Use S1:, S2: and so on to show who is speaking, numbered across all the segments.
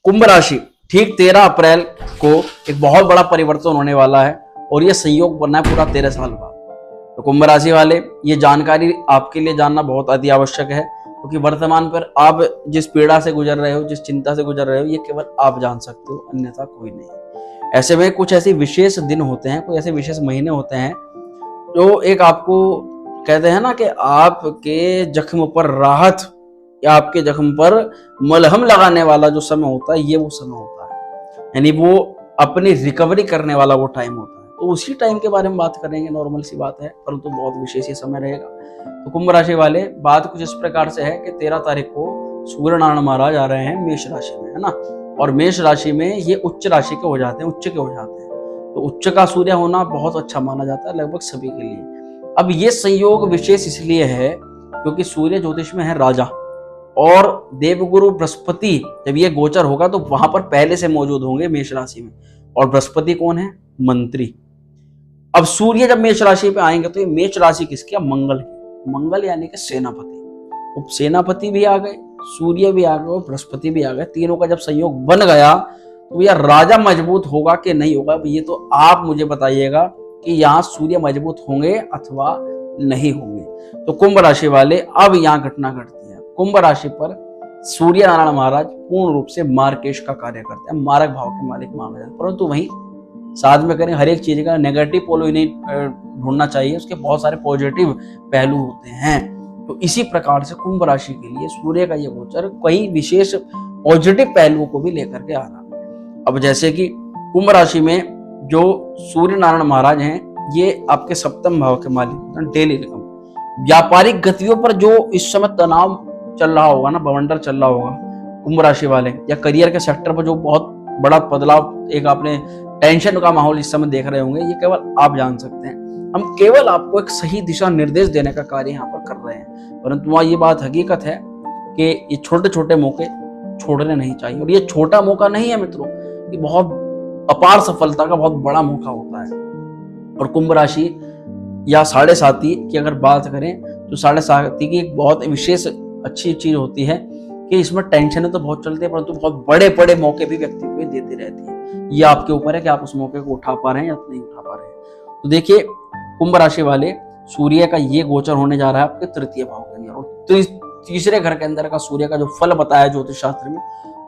S1: कुंभ राशि ठीक 13 अप्रैल को एक बहुत बड़ा परिवर्तन होने वाला है और ये संयोग बनना है पूरा 13 साल बाद। तो कुंभ राशि वाले, ये जानकारी आपके लिए जानना बहुत अति आवश्यक है, क्योंकि वर्तमान पर आप जिस पीड़ा से गुजर रहे हो, जिस चिंता से गुजर रहे हो, ये केवल आप जान सकते हो, अन्यथा कोई नहीं। ऐसे में कुछ ऐसे विशेष दिन होते हैं, कुछ ऐसे विशेष महीने होते हैं जो एक आपको कहते हैं ना कि आपके जख्म पर राहत या आपके जख्म पर मलहम लगाने वाला जो समय होता है, ये वो समय होता है, यानी वो अपनी रिकवरी करने वाला वो टाइम होता है। तो उसी टाइम के बारे में बात करेंगे, नॉर्मल सी बात है, परंतु बहुत विशेष ये समय रहेगा। तो कुंभ राशि वाले, बात कुछ इस प्रकार से है कि 13 तारीख को सूर्य नारायण महाराज आ रहे हैं मेष राशि में, है ना। और मेष राशि में ये उच्च राशि के हो जाते हैं, उच्च के हो जाते हैं। तो उच्च का सूर्य होना बहुत अच्छा माना जाता है लगभग सभी के लिए। अब ये संयोग विशेष इसलिए है क्योंकि सूर्य ज्योतिष में है राजा, और देवगुरु बृहस्पति जब ये गोचर होगा तो वहां पर पहले से मौजूद होंगे मेष राशि में। और बृहस्पति कौन है? मंत्री। अब सूर्य जब मेष राशि पे आएंगे तो ये मेष राशि किसकी? मंगल की। मंगल यानी कि सेनापति। तो सेनापति भी आ गए, सूर्य भी आ गए और बृहस्पति भी आ गए। तीनों का जब संयोग बन गया तो यह राजा मजबूत होगा कि नहीं होगा, ये तो आप मुझे बताइएगा कि यहाँ सूर्य मजबूत होंगे अथवा नहीं होंगे। तो कुंभ राशि वाले, अब यहाँ घटना घटती है। कुंभ राशि पर सूर्य नारायण महाराज पूर्ण रूप से मार्केश का कार्य करते हैं, मारक भाव के मालिक माने जाते हैं। परंतु वहीं साथ में करें, हर एक चीज का नेगेटिव पहलू नहीं ढूंढना चाहिए, उसके बहुत सारे पॉजिटिव पहलू होते हैं। तो इसी प्रकार से कुंभ राशि के लिए सूर्य का ये गोचर कई विशेष पॉजिटिव पहलुओं को भी लेकर के आ रहा है। अब जैसे कि कुंभ राशि में जो सूर्य नारायण महाराज हैं, ये आपके सप्तम भाव के मालिक, डेली इनकम, व्यापारिक गतियों पर जो इस समय तनाव चल रहा होगा ना, बवंडर चल रहा होगा कुंभ राशि वाले, या करियर के सेक्टर पर जो बहुत बड़ा बदलाव, एक आपने टेंशन का माहौल इस समय देख रहे होंगे, ये केवल आप जान सकते हैं। हम केवल आपको एक सही दिशा निर्देश देने का कार्य यहाँ पर कर रहे हैं, परंतु वहाँ ये बात हकीकत है कि ये छोटे छोटे मौके छोड़ने नहीं चाहिए। और ये छोटा मौका नहीं है मित्रों, ये बहुत अपार सफलता का बहुत बड़ा मौका होता है। और कुंभ राशि या साढ़े साथी की अगर बात करें तो साढ़े साथी की एक बहुत विशेष अच्छी चीज होती है कि इसमें टेंशन तो बहुत चलती है, परंतु बहुत बड़े बड़े मौके भी व्यक्ति को देती रहती है। ये आपके ऊपर है कि आप उस मौके को उठा पा रहे हैं या नहीं उठा पा रहे हैं। तो देखिए, कुंभ राशि वाले, सूर्य का ये गोचर होने जा रहा है आपके तृतीय भाव के अंदर, और तीसरे घर के अंदर का सूर्य का जो फल बताया ज्योतिष शास्त्र में,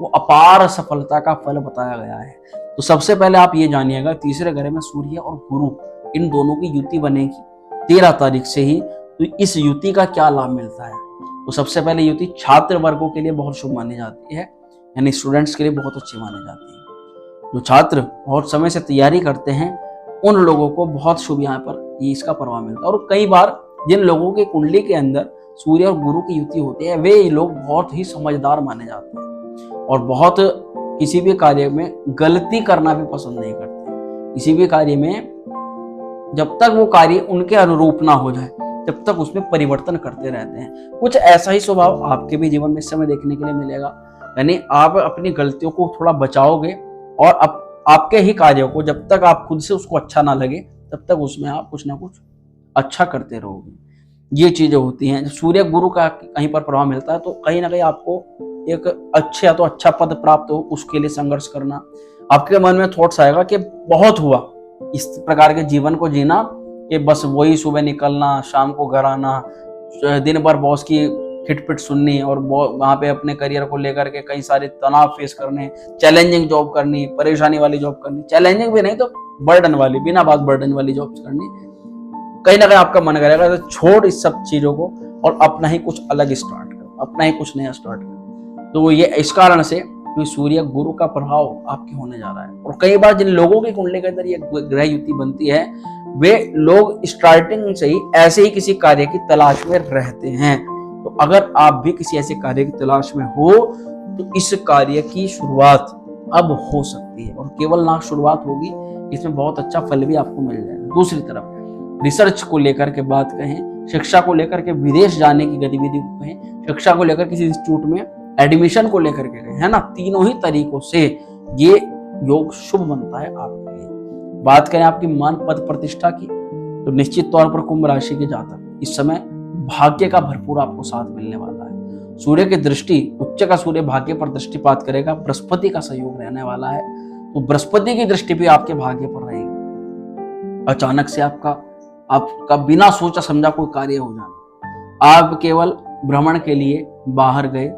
S1: वो अपार सफलता का फल बताया गया है। तो सबसे पहले आप ये जानिएगा, तीसरे घर में सूर्य और गुरु, इन दोनों की युति बनेगी 13 तारीख से ही। तो इस युति का क्या लाभ मिलता है? तो सबसे पहले युति छात्र वर्गों के लिए बहुत शुभ मानी जाती है, यानी स्टूडेंट्स के लिए बहुत अच्छी मानी जाती है। जो छात्र बहुत समय से तैयारी करते हैं उन लोगों को बहुत शुभ यहाँ पर ये इसका प्रभाव मिलता है। और कई बार जिन लोगों के कुंडली के अंदर सूर्य और गुरु की युति होती है, वे लोग बहुत ही समझदार माने जाते हैं और बहुत किसी भी कार्य में गलती करना भी पसंद नहीं करते। किसी भी कार्य में जब तक वो कार्य उनके अनुरूप ना हो जाए, तब तक उसमें परिवर्तन करते रहते हैं। कुछ ऐसा ही स्वभाव आपके भी जीवन में इस समय देखने के लिए मिलेगा, यानी आप अपनी गलतियों को थोड़ा बचाओगे और आपके ही कार्यों को, जब तक आप खुद से उसको अच्छा ना लगे तब तक उसमें आप कुछ ना कुछ अच्छा करते रहोगे। ये चीजें होती हैं। जब सूर्य गुरु का कहीं पर प्रभाव मिलता है तो कहीं ना कहीं आपको एक अच्छा पद प्राप्त हो, उसके लिए संघर्ष करना। आपके मन में थॉट्स आएगा कि बहुत हुआ इस प्रकार के जीवन को जीना, कि बस वही सुबह निकलना, शाम को घर आना, दिन भर बॉस की खिटपिट सुननी और वहां पे अपने करियर को लेकर के कई सारे तनाव फेस करने, चैलेंजिंग जॉब करनी, परेशानी वाली जॉब करनी, चैलेंजिंग भी नहीं तो बर्डन वाली, बिना बात बर्डन वाली जॉब करनी। कहीं ना कहीं आपका मन करेगा तो छोड़ इस सब चीजों को और अपना ही कुछ अलग स्टार्ट करो, अपना ही कुछ नया स्टार्ट करो। तो ये इस कारण से सूर्य गुरु का प्रभाव आपके होने जा रहा है। और कई बार जिन लोगों की कुंडली के अंदर ये ग्रह युति बनती है, वे लोग स्टार्टिंग से ही ऐसे ही किसी कार्य की तलाश में रहते हैं। तो अगर आप भी किसी ऐसे कार्य की तलाश में हो तो इस कार्य की शुरुआत अब हो सकती है, और केवल ना शुरुआत होगी, इसमें बहुत अच्छा फल भी आपको मिल जाएगा। दूसरी तरफ रिसर्च को लेकर के बात कहें, शिक्षा को लेकर के विदेश जाने की गतिविधि को कहें, शिक्षा को लेकर किसी इंस्टीट्यूट में एडमिशन को लेकर के कहें, है ना, तीनों ही तरीकों से ये योग शुभ बनता है आपके लिए। बात करें आपकी मान पद प्रतिष्ठा की, तो निश्चित तौर पर कुंभ राशि के जातक इस समय भाग्य का भरपूर आपको साथ मिलने वाला है। सूर्य की दृष्टि, उच्च का सूर्य भाग्य पर दृष्टिपात करेगा, बृहस्पति का सहयोग रहने वाला है, तो बृहस्पति की दृष्टि भी आपके भाग्य पर रहेगी। अचानक से आपका बिना सोचा समझा कोई कार्य हो जाना, आप केवल भ्रमण के लिए बाहर गए,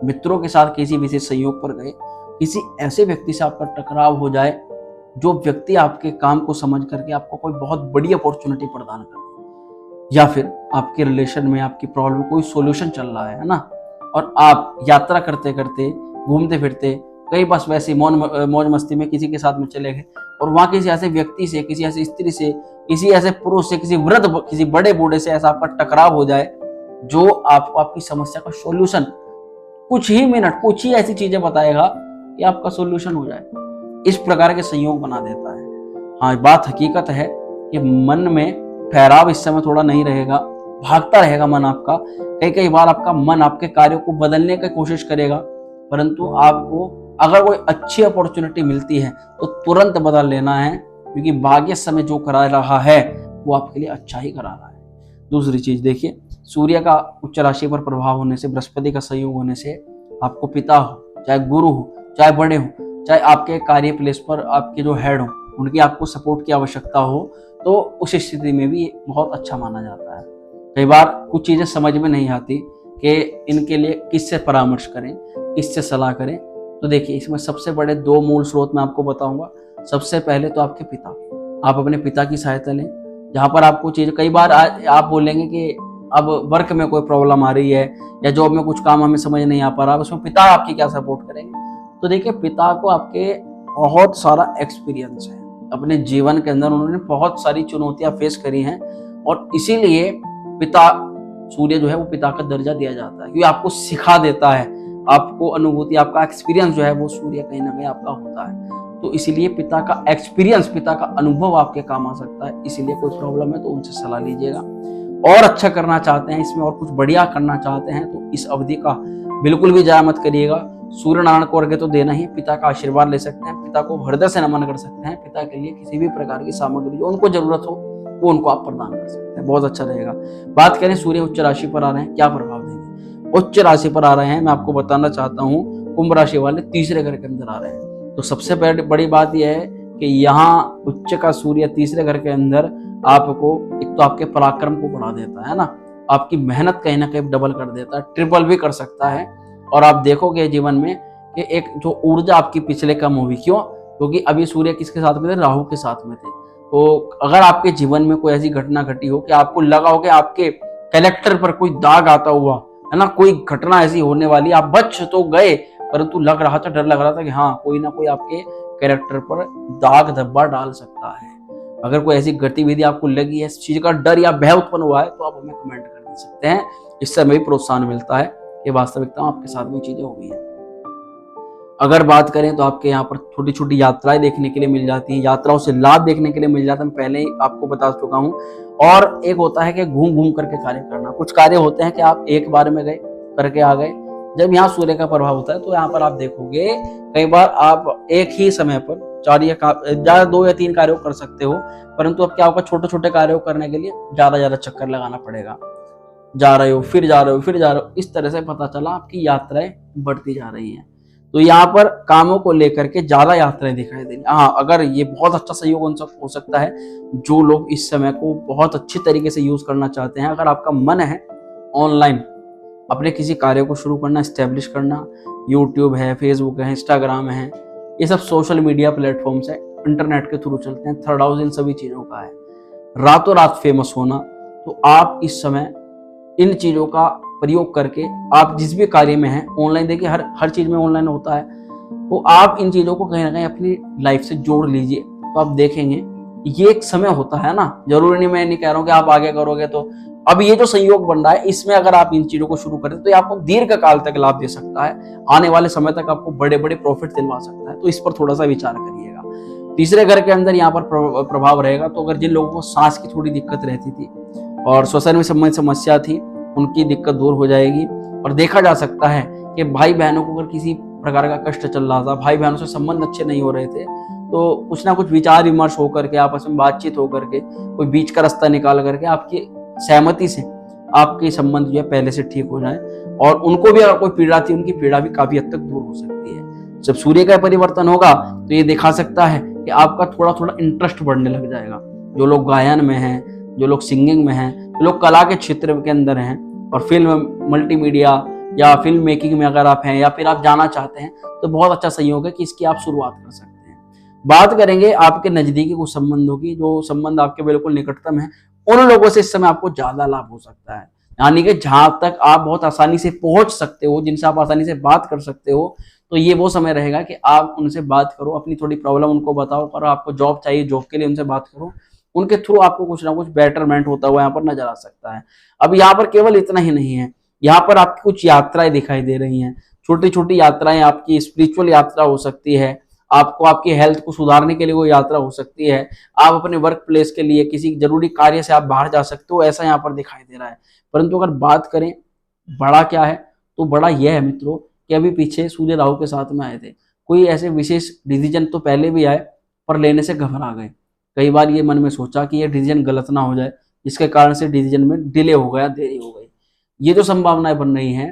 S1: मित्रों के साथ किसी विशेष संयोग पर गए, किसी ऐसे व्यक्ति से आपका टकराव हो जाए जो व्यक्ति आपके काम को समझ करके आपको कोई बहुत बड़ी अपॉर्चुनिटी प्रदान कर दे, या फिर आपके रिलेशन में आपकी प्रॉब्लम कोई सॉल्यूशन चल रहा है ना, और आप यात्रा करते करते घूमते फिरते कई बस वैसे मौज मस्ती में किसी के साथ में चले गए और वहां किसी ऐसे व्यक्ति से, किसी ऐसी स्त्री से, किसी ऐसे पुरुष से, किसी वृद्ध, किसी बड़े बूढ़े से ऐसा आपका टकराव हो जाए जो आपको आपकी समस्या का सॉल्यूशन कुछ ही मिनट, कुछ ही ऐसी चीजें बताएगा कि आपका सॉल्यूशन हो जाए। इस प्रकार के संयोग बना देता है। हाँ, बात हकीकत है कि मन में ठहराव इस समय थोड़ा नहीं रहेगा, भागता रहेगा मन आपका। कई बार आपका मन आपके कार्यों को बदलने की कोशिश करेगा, परंतु आपको अगर कोई अच्छी अपॉर्चुनिटी मिलती है तो तुरंत बदल लेना है, क्योंकि भाग्य समय जो करा रहा है वो आपके लिए अच्छा ही करा रहा है। दूसरी चीज देखिए, सूर्य का उच्च राशि पर प्रभाव होने से, बृहस्पति का सहयोग होने से आपको पिता हो, चाहे गुरु हो, चाहे बड़े हो, चाहे आपके कार्य प्लेस पर आपके जो हेड हो, उनकी आपको सपोर्ट की आवश्यकता हो, तो उस स्थिति में भी बहुत अच्छा माना जाता है। कई बार कुछ चीजें समझ में नहीं आती कि इनके लिए किससे परामर्श करें, किससे सलाह करें। तो देखिए, इसमें सबसे बड़े 2 मूल स्रोत मैं आपको बताऊंगा। सबसे पहले तो आपके पिता, आप अपने पिता की सहायता लें। जहां पर आपको चीज, कई बार आप बोलेंगे कि अब वर्क में कोई प्रॉब्लम आ रही है या जॉब में कुछ काम हमें समझ नहीं आ पा रहा, उसमें पिता आपकी क्या सपोर्ट करेंगे। तो देखिए, पिता को आपके बहुत सारा एक्सपीरियंस है अपने जीवन के अंदर, उन्होंने बहुत सारी चुनौतियां फेस करी हैं, और इसीलिए पिता सूर्य जो है वो पिता का दर्जा दिया जाता है, क्योंकि आपको सिखा देता है, आपको अनुभूति, आपका एक्सपीरियंस जो है वो सूर्य कहीं ना कहीं आपका होता है। तो इसीलिए पिता का एक्सपीरियंस, पिता का अनुभव आपके काम आ सकता है। इसीलिए कोई प्रॉब्लम है तो उनसे सलाह लीजिएगा। और अच्छा करना चाहते हैं इसमें और कुछ बढ़िया करना चाहते हैं तो इस अवधि का बिल्कुल भी जाया मत करिएगा। सूर्य नारायण को अर्घ्य तो देना ही, पिता का आशीर्वाद ले सकते हैं, पिता को हृदय से नमन कर सकते हैं, पिता के लिए किसी भी प्रकार की सामग्री जो उनको जरूरत हो वो उनको आप प्रदान कर सकते हैं, बहुत अच्छा रहेगा। बात करें सूर्य उच्च राशि पर आ रहे हैं, क्या प्रभाव देंगे। उच्च राशि पर आ रहे हैं, मैं आपको बताना चाहता हूँ, कुंभ राशि वाले तीसरे घर के अंदर आ रहे हैं। तो सबसे बड़ी बात यह है कि यहाँ उच्च का सूर्य तीसरे घर के अंदर आपको एक तो आपके पराक्रम को बढ़ा देता है ना, आपकी मेहनत कहीं ना कहीं डबल कर देता है, ट्रिपल भी कर सकता है। और आप देखोगे जीवन में कि एक जो ऊर्जा आपकी पिछले कम हुई, क्यों? क्योंकि अभी सूर्य किसके साथ में थे, राहु के साथ में थे। तो अगर आपके जीवन में कोई ऐसी घटना घटी हो कि आपको लगा हो कि आपके कैरेक्टर पर कोई दाग आता हुआ है ना, कोई घटना ऐसी होने वाली, आप बच तो गए परंतु लग रहा था, डर लग रहा था कि हाँ कोई ना कोई आपके कैरेक्टर पर दाग धब्बा डाल सकता है। अगर कोई ऐसी गतिविधि आपको लगी है, इस चीज का डर या भय उत्पन्न हुआ है, तो आप हमें कमेंट कर दे सकते हैं। इससे हमें भी प्रोत्साहन मिलता है कि वास्तविकता आपके साथ में चीजें हो गई है। अगर बात करें तो आपके यहाँ पर छोटी छोटी यात्राएं देखने के लिए मिल जाती हैं, यात्राओं से लाभ देखने के लिए मिल जाता है, मैं पहले ही आपको बता चुका हूँ। और एक होता है कि घूम घूम करके कार्य करना। कुछ कार्य होते हैं कि आप एक बार में गए करके आ गए। जब यहाँ सूर्य का प्रभाव होता है तो यहाँ पर आप देखोगे कई बार आप एक ही समय पर 4 या 2 या 3 कार्यों कर सकते हो, परंतु अब क्या होगा, छोटे छोटे कार्यों करने के लिए ज्यादा चक्कर लगाना पड़ेगा। जा रहे हो, फिर जा रहे हो, फिर जा रहे हो, इस तरह से पता चला आपकी यात्राएं बढ़ती जा रही हैं। तो यहाँ पर कामों को लेकर के ज्यादा यात्राएं दिखाई देंगी। हाँ, अगर ये बहुत अच्छा सहयोग हो सकता है, जो लोग इस समय को बहुत अच्छी तरीके से यूज करना चाहते हैं। अगर आपका मन है ऑनलाइन अपने किसी कार्य को शुरू करना, स्टैब्लिश करना, यूट्यूब है, फेसबुक है, इंस्टाग्राम है, ये सब सोशल मीडिया प्लेटफॉर्म्स है, इंटरनेट के थ्रू चलते हैं, थर्ड हाउस इन सभी चीजों का है। रातों रात फेमस होना, तो आप इस समय इन चीजों का प्रयोग करके आप जिस भी कार्य में हैं, ऑनलाइन देखिए हर चीज में ऑनलाइन होता है, तो आप इन चीजों को कहीं ना कहीं अपनी लाइफ से जोड़ लीजिए, तो आप देखेंगे ये एक समय होता है ना, जरूरी नहीं, मैं नहीं कह रहा हूँ कि आप आगे करोगे। तो अब ये जो संयोग बन रहा है, इसमें अगर आप इन चीजों को शुरू करें तो ये आपको दीर्घ काल तक लाभ दे सकता है, आने वाले समय तक आपको बड़े बड़े प्रॉफिट दिलवा सकता है। तो इस पर थोड़ा सा विचार करिएगा। तीसरे घर के अंदर यहाँ पर प्रभाव रहेगा। तो अगर जिन लोगों को सांस की थोड़ी दिक्कत रहती थी और श्वसन में संबंधित समस्या थी, उनकी दिक्कत दूर हो जाएगी। और देखा जा सकता है कि भाई बहनों को अगर किसी प्रकार का कष्ट चल रहा था, भाई बहनों से संबंध अच्छे नहीं हो रहे थे, तो कुछ ना कुछ विचार विमर्श होकर के, आपस में बातचीत होकर के, कोई बीच का रास्ता निकाल करके आपकी सहमति से आपके संबंध जो है पहले से ठीक हो जाए, और उनको भी अगर कोई पीड़ा थी उनकी पीड़ा भी काफी हद तक दूर हो सकती है। जब सूर्य का परिवर्तन होगा तो ये दिखा सकता है कि आपका थोड़ा थोड़ा इंटरेस्ट बढ़ने लग जाएगा। जो लोग गायन में हैं, जो लोग सिंगिंग में हैं, जो लोग कला के क्षेत्र के अंदर हैं और फिल्म मल्टीमीडिया या फिल्म मेकिंग में अगर आप हैं या फिर आप जाना चाहते हैं, तो बहुत अच्छा संयोग है कि इसकी आप शुरुआत कर सकते हैं। बात करेंगे आपके नजदीकी कुछ संबंधों की, जो संबंध आपके बिल्कुल निकटतम है, उन लोगों से इस समय आपको ज्यादा लाभ हो सकता है। यानी कि जहां तक आप बहुत आसानी से पहुंच सकते हो, जिनसे आप आसानी से बात कर सकते हो, तो ये वो समय रहेगा कि आप उनसे बात करो, अपनी थोड़ी प्रॉब्लम उनको बताओ, और आपको जॉब चाहिए, जॉब के लिए उनसे बात करो। उनके थ्रू आपको कुछ ना कुछ बेटरमेंट होता हुआ यहाँ पर नजर आ सकता है। अब यहाँ पर केवल इतना ही नहीं है, यहाँ पर आपकी कुछ यात्राएं दिखाई दे रही हैं। छोटी छोटी यात्राएं, आपकी स्पिरिचुअल यात्रा हो सकती है, आपको आपकी हेल्थ को सुधारने के लिए वो यात्रा हो सकती है, आप अपने वर्क प्लेस के लिए किसी जरूरी कार्य से आप बाहर जा सकते हो, ऐसा यहाँ पर दिखाई दे रहा है। परंतु अगर बात करें बड़ा क्या है, तो बड़ा यह है मित्रों कि अभी पीछे सूर्य राहु के साथ में आए थे, कोई ऐसे विशेष डिसीजन तो पहले भी आए पर लेने से घबरा गए। कई बार ये मन में सोचा कि ये डिसीजन गलत ना हो जाए, जिसके कारण से डिसीजन में डिले हो गया, देरी हो गई। ये जो संभावनाएं बन रही हैं,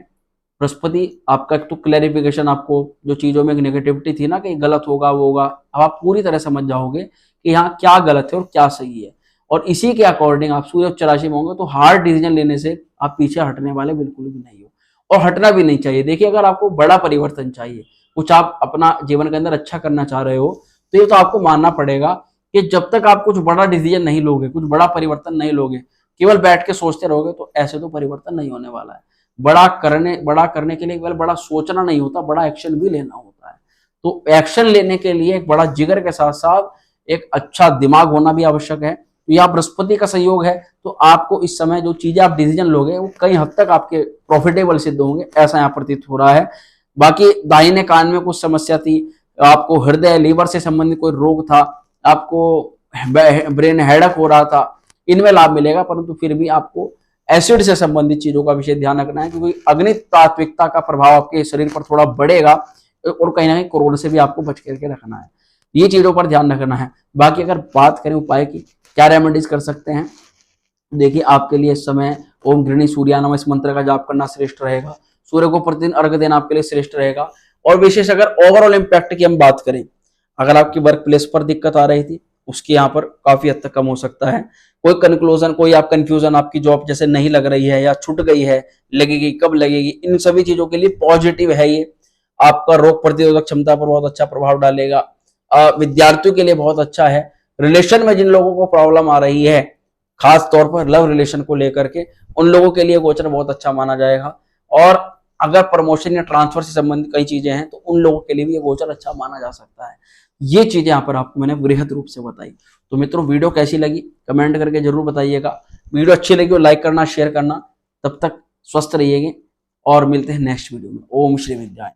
S1: बृहस्पति आपका एक तो क्लैरिफिकेशन, आपको जो चीजों में एक नेगेटिविटी थी ना कि गलत होगा वो होगा, अब आप पूरी तरह समझ जाओगे कि यहाँ क्या गलत है और क्या सही है, और इसी के अकॉर्डिंग आप सूर्य उच्च राशि में होंगे तो हार्ड डिसीजन लेने से आप पीछे हटने वाले बिल्कुल भी नहीं हो, और हटना भी नहीं चाहिए। देखिए, अगर आपको बड़ा परिवर्तन चाहिए, कुछ आप अपना जीवन के अंदर अच्छा करना चाह रहे हो, तो ये तो आपको मानना पड़ेगा कि जब तक आप कुछ बड़ा डिसीजन नहीं लोगे, कुछ बड़ा परिवर्तन नहीं लोगे, केवल बैठ के सोचते रहोगे, तो ऐसे तो परिवर्तन नहीं होने वाला है। बड़ा करने के लिए केवल बड़ा सोचना नहीं होता, बड़ा एक्शन भी लेना होता है। तो एक्शन लेने के लिए एक बड़ा जिगर के साथ साथ एक अच्छा दिमाग होना भी आवश्यक है। तो यह बृहस्पति का संयोग है, तो आपको इस समय जो चीजें आप डिसीजन लोगे वो कई हद तक आपके प्रॉफिटेबल सिद्ध होंगे, ऐसा यहाँ प्रतीत हो रहा है। बाकी दाहिने कान में कुछ समस्या थी, आपको हृदय लीवर से संबंधित कोई रोग था, आपको ब्रेन हेडक हो रहा था, इनमें लाभ मिलेगा। परंतु फिर भी आपको एसिड से संबंधित चीजों का विशेष ध्यान रखना है, क्योंकि अग्नि तात्विकता का प्रभाव आपके शरीर पर थोड़ा बढ़ेगा, और कहीं ना कहीं कोरोना से भी आपको बच करके रखना है। ये चीजों पर ध्यान रखना है। बाकी अगर बात करें उपाय की, क्या रेमेडीज कर सकते हैं, देखिए आपके लिए इस समय ओम गृणी सूर्यानम इस मंत्र का जाप करना श्रेष्ठ रहेगा। सूर्य को प्रतिदिन अर्घ्य देना आपके लिए श्रेष्ठ रहेगा। और विशेष अगर ओवरऑल इम्पैक्ट की हम बात करें, अगर आपकी वर्क प्लेस पर दिक्कत आ रही थी, उसकी यहाँ पर काफी हद तक कम हो सकता है। कोई कंक्लूजन, कोई आप कंफ्यूजन, आपकी जॉब जैसे नहीं लग रही है या छूट गई है, लगेगी कब लगेगी, इन सभी चीजों के लिए पॉजिटिव है ये। आपका रोग प्रतिरोधक क्षमता पर बहुत अच्छा प्रभाव डालेगा। विद्यार्थियों के लिए बहुत अच्छा है। रिलेशन में जिन लोगों को प्रॉब्लम आ रही है, खास तौर पर लव रिलेशन को लेकर के, उन लोगों के लिए गोचर बहुत अच्छा माना जाएगा। और अगर प्रमोशन या ट्रांसफर से संबंधित कई चीजें हैं, तो उन लोगों के लिए भी ये गोचर अच्छा माना जा सकता है। ये चीजें यहाँ पर आपको मैंने वृहद रूप से बताई। तो मित्रों, वीडियो कैसी लगी कमेंट करके जरूर बताइएगा। वीडियो अच्छी लगी तो लाइक करना, शेयर करना। तब तक स्वस्थ रहिएगा और मिलते हैं नेक्स्ट वीडियो में। ओम श्री विद्याय।